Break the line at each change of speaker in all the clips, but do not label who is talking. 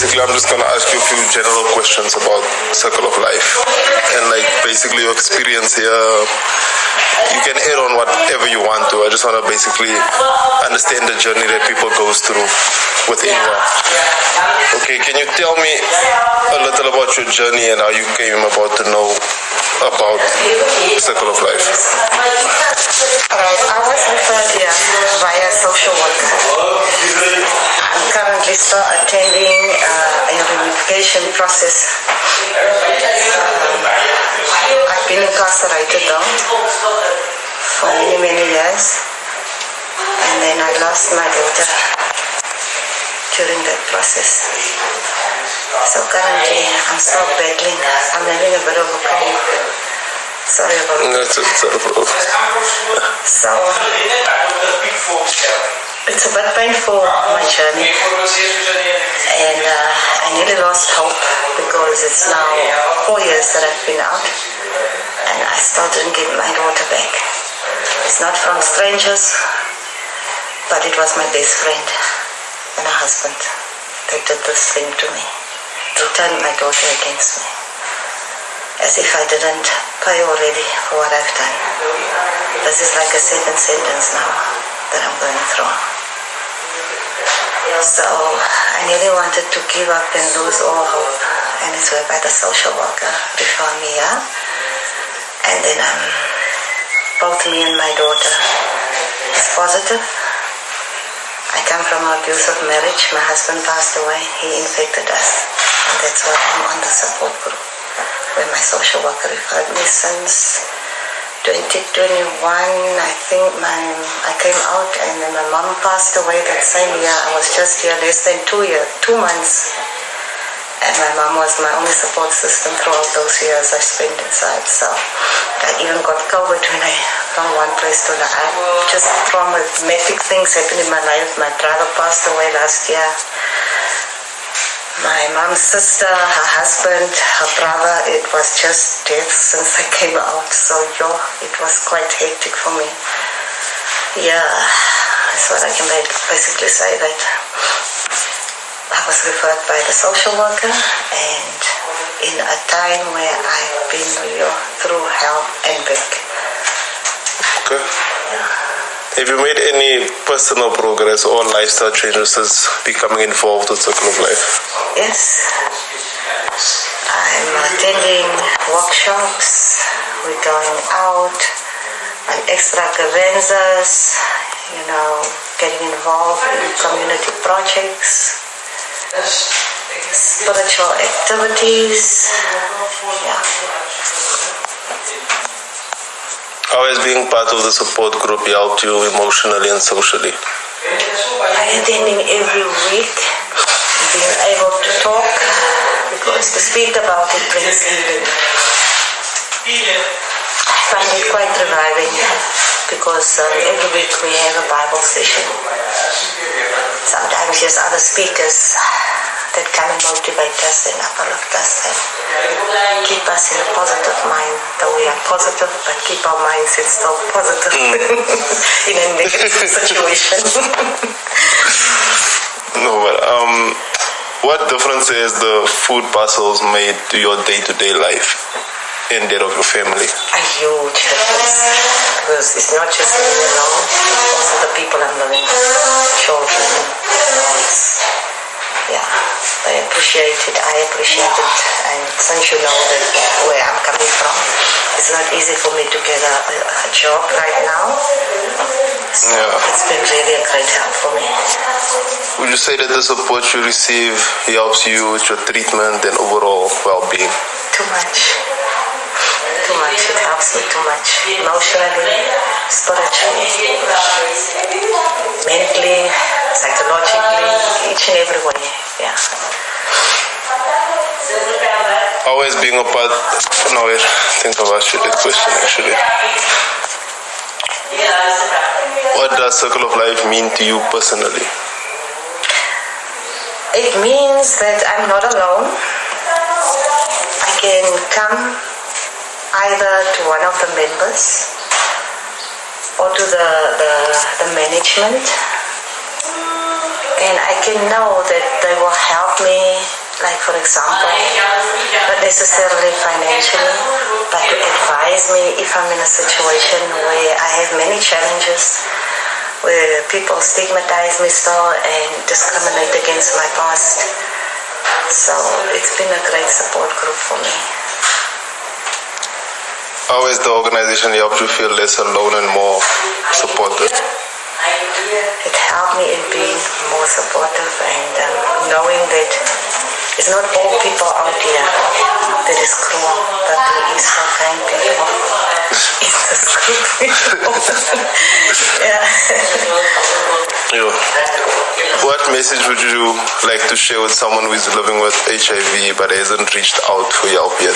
basically I'm just going to ask you a few general questions about Circle of Life. And like basically your experience here, you can add on whatever you want to. I just want to basically understand the journey that people goes through within here. Okay, can you tell me a little about your journey and how you came about to know about Circle of Life?
Alright, I was referred here via social worker. I'm currently still attending a unification process. I've been incarcerated though for many, many years. And then I lost my daughter during that process. So currently I'm still battling. I'm having a bit of a cold. Sorry about that.
That's a problem.
So it's a bit painful, my journey. And I nearly lost hope because it's now 4 years that I've been out and I still didn't get my daughter back. It's not from strangers, but it was my best friend and a husband that did this thing to me. They turned my daughter against me, as if I didn't pay already for what I've done. This is like a second sentence now that I'm going through. So I nearly wanted to give up and lose all hope, and it's whereby the social worker referred me here. And then both me and my daughter is positive. I come from an abusive marriage. My husband passed away. He infected us. And that's why I'm on the support group, where my social worker referred me since 2021. I think I came out and then my mom passed away that same year. I was just here less than 2 months. And my mom was my only support system throughout those years I spent inside. So I even got COVID when I from one place to another. Just traumatic things happened in my life. My brother passed away last year. My mom's sister, her husband, her brother, it was just death since I came out. So it was quite hectic for me. Yeah, that's what I can basically say, that I was referred by the social worker, and in a time where I've been through hell and back.
Okay. Have you made any personal progress or lifestyle changes since becoming involved with Circle of Life?
Yes. I'm attending workshops, we're going out on extravaganzas, getting involved in community projects, spiritual activities. Yeah.
How has being part of the support group helped you emotionally and socially?
By attending every week, being able to talk, because to speak about it brings healing. I find it quite reviving because every week we have a Bible session. Sometimes there's other speakers that come and motivate us and uplift us and keep us in a positive mind. Though we are positive, but keep our mindset still positive in a negative situation.
No, but what difference has the food parcels made to your day-to-day life and that of your family?
A huge difference, because it's not just me alone, also the people I'm living with, children, yeah, they appreciate it, I appreciate it, and since you know that where I'm coming from, it's not easy for me to get a job right now, so it's been really a great help for me.
Would you say that the support you receive helps you with your treatment and overall well-being?
Too much. It helps me too much. Emotionally, spiritually, mentally, psychologically, each and every way. Yeah.
Always being a part. No, wait. I think I've asked you that question actually. What does Circle of Life mean to you personally?
It means that I'm not alone. I can come either to one of the members or to the management, and I can know that they will help me like for example, not necessarily financially, but to advise me if I'm in a situation where I have many challenges, where people stigmatize me so and discriminate against my past. So it's been a great support group for me.
How has the organization helped you feel less alone and more supported?
It helped me in being more supportive and knowing that it's not all people out here that is cruel, but there is some kind people in this group. Yeah.
Yeah. What message would you like to share with someone who is living with HIV but hasn't reached out for help yet?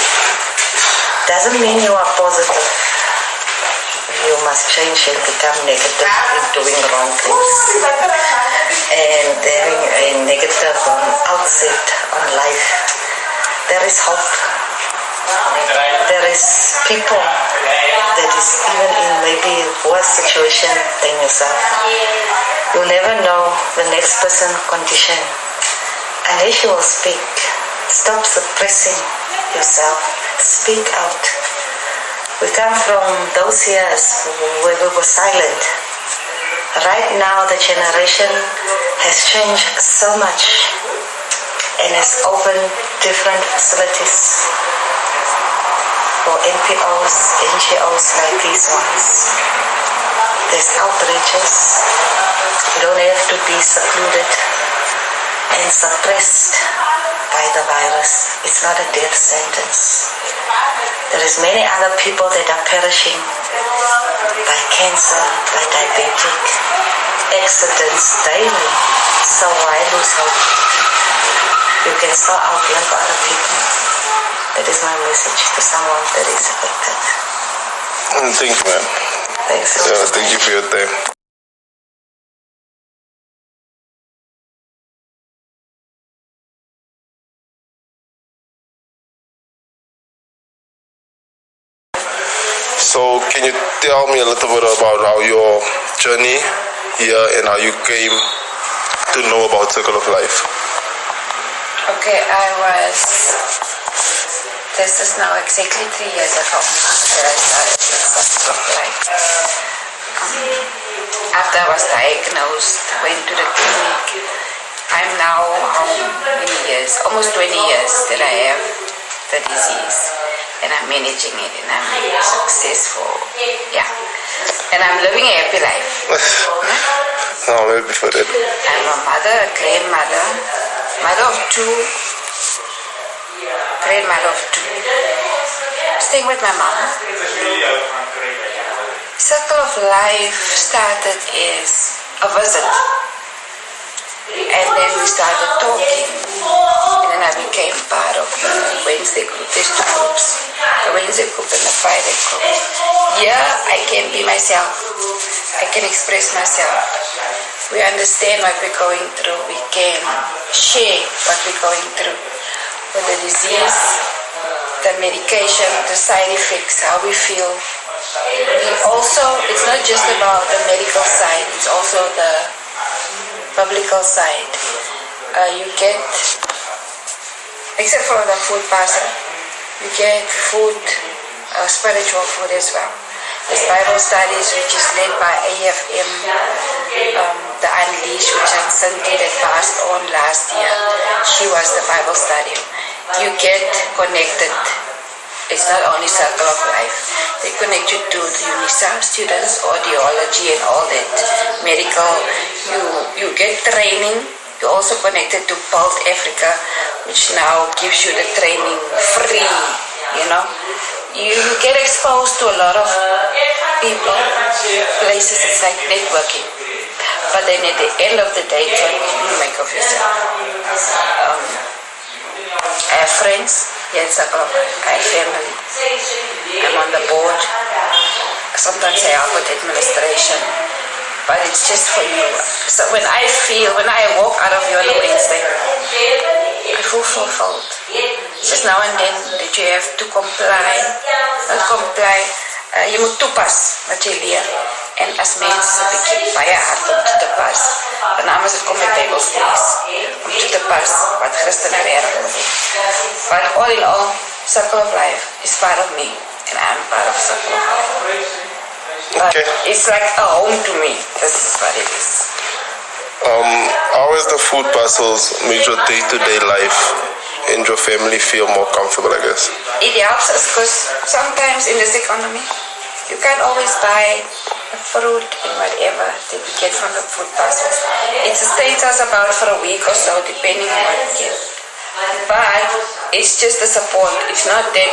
Doesn't mean you are positive. You must change and become negative in doing wrong things and having a negative outset on life. There is hope. There is people that is even in maybe worse situation than yourself. You never know the next person's condition unless you will speak. Stop suppressing yourself. Speak out. We come from those years where we were silent. Right now the generation has changed so much and has opened different facilities for NPOs, NGOs like these ones. There's outreaches. You don't have to be secluded and suppressed by the virus. It's not a death sentence. There is many other people that are perishing by cancer, by diabetic, accidents daily. So why lose hope? You can still outlive other people. That is my message to someone that is affected.
Thank you, man.
Thanks.
Thank you for your time. So can you tell me a little bit about how your journey here and how you came to know about Circle of Life?
Okay, this is now exactly 3 years ago that I started with Circle of Life. After I was diagnosed, went to the clinic. I'm now how many years? Almost 20 years that I have the disease. And I'm managing it and I'm successful. Yeah. And I'm living a happy life.
I'm happy for that.
I'm a mother, a grandmother, mother of 2, grandmother of 2. Staying with my mom. Circle of Life started as a visit. And then we started talking. And then I became part of the Wednesday group. There's 2 groups. The Wednesday group and the Friday group. Yeah, I can be myself. I can express myself. We understand what we're going through. We can share what we're going through. With the disease, the medication, the side effects, how we feel. We also, it's not just about the medical side, it's also the biblical side. You get, except for the food parcel, you get food, spiritual food as well. There's Bible studies which is led by AFM, the Unleash, which Aunt Cynthia that passed on last year. She was the Bible study. You get connected. It's not only Circle of Life. They connect you to the UNISA students, audiology and all that, medical. You get training. You're also connected to POV Africa, which now gives you the training free, you know. You get exposed to a lot of people, places. It's like networking. But then at the end of the day, it's what you make of yourself. I have friends. Yes, I have family. I'm on the board. Sometimes I help with administration. But it's just for you. So when I walk out of here on a Wednesday, I feel fulfilled. Just now and then that you have to comply, not comply. Jy moet toepas wat jy leer. En as mens is 'n bietjie baie hard om toe te pas. Veral as dit kom met Bybelstudies. Om toe te pas wat Christene werk moet doen. But all in all, Circle of Life is part of me. And I'm part of Circle of Life. But it's like a home to me. This is what it is.
How has the food parcels made your day-to-day life and your family feel more comfortable, I guess?
It helps us because sometimes in this economy, you can't always buy fruit and whatever that we get from the food parcels. It sustains us about for a week or so, depending on what we get. But it's just the support. It's not that.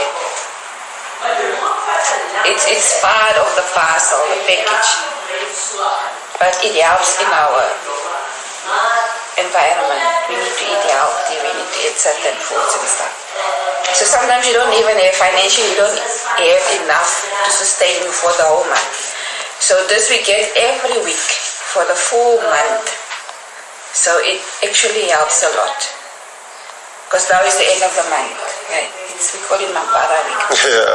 It's part of the parcel, the package. But it helps in our environment. We need to eat healthy. We need to eat certain foods and stuff. So sometimes you don't even have financially, you don't have enough to sustain you for the whole month. So this we get every week for the full month. So it actually helps a lot. Because now is the end of the month, right? We call it Mambara week.
Yeah.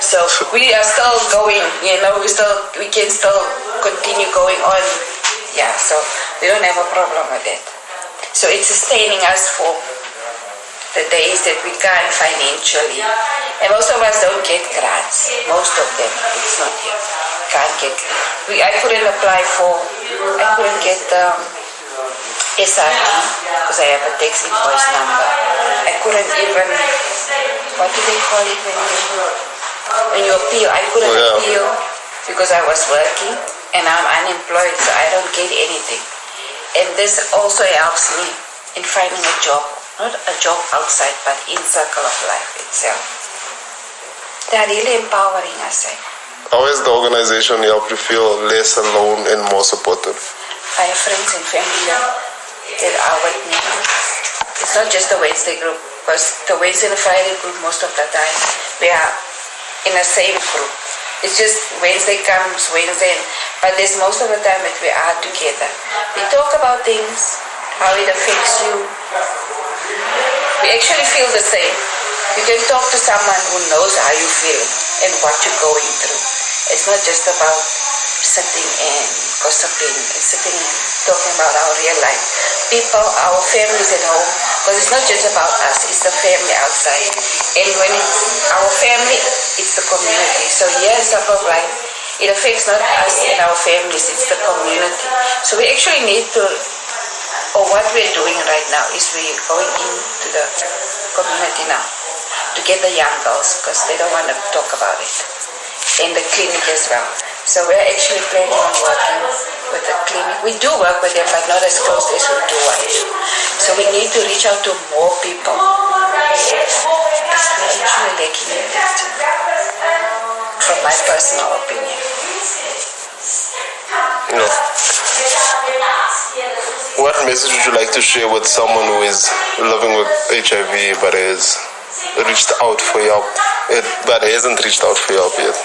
So we are still going, we can still continue going on. Yeah, so we don't have a problem with it. So it's sustaining us for the days that we can't financially. And most of us don't get grants. Most of them, it's not here. Can't get. I couldn't apply for, I couldn't get SRT because I have a tax invoice number. I couldn't even, what do they call it when you appeal? I couldn't appeal because I was working and I'm unemployed, so I don't get anything. And this also helps me in finding a job, not a job outside, but in Circle of Life itself. They're really empowering us.
How has the organization helped you feel less alone and more supported?
I have friends and family that are with me. It's not just the Wednesday group, because the Wednesday and Friday group, most of the time, we are in the same group. It's just Wednesday comes, Wednesday, but there's most of the time that we are together. We talk about things, how it affects you. We actually feel the same. You can talk to someone who knows how you feel and what you're going through. It's not just about sitting and gossiping, it's sitting and talking about our real life. People, our families at home, because it's not just about us, it's the family outside. And when it's our family, it's the community. So here in Circle of Life, it affects not us and our families, it's the community. So we actually need to, or what we're doing right now is we're going into the community now to get the young girls, because they don't want to talk about it. In the clinic as well. So we're actually planning on working with the clinic. We do work with them, but not as close as we do want to. So we need to reach out to more people. Because we're actually lacking in that, from my personal opinion.
No. What message would you like to share with someone who is living with HIV but has reached out for help, but hasn't reached out for help yet?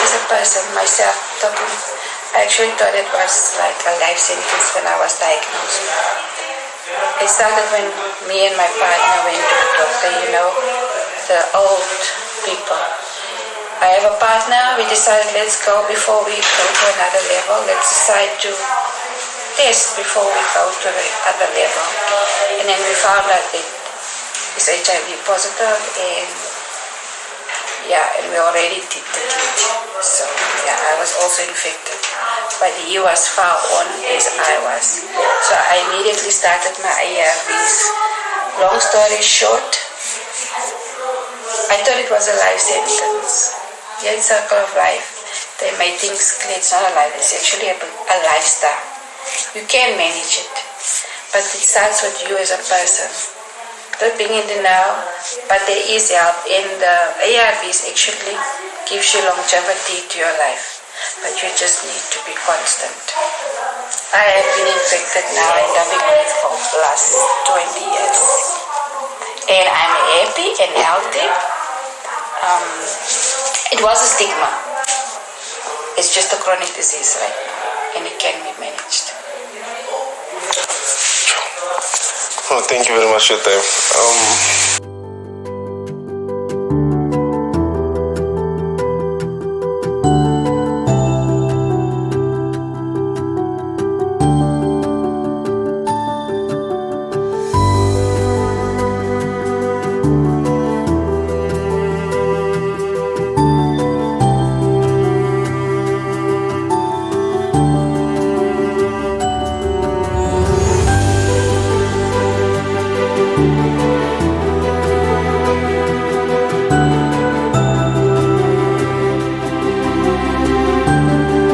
As a person, myself, talking, I actually thought it was like a life sentence when I was diagnosed. It started when me and my partner went to the doctor, the old people. I have a partner, we decided let's go before we go to another level. Let's decide to test before we go to the other level. And then we found out that it's HIV positive and we already did the deed. So I was also infected. But he was far on as I was. So I immediately started my ARVs. Long story short, I thought it was a life sentence. Here in Circle of Life, they made things clear. It's not a life, it's actually a lifestyle. You can manage it, but it starts with you as a person. Not being in denial, but there is help. And the ARVs actually gives you longevity to your life, but you just need to be constant. I have been infected now and living with it for the last 20 years. And I'm happy and healthy. It was a stigma. It's just a chronic disease right now, and it can be managed.
Well, thank you very much for your time.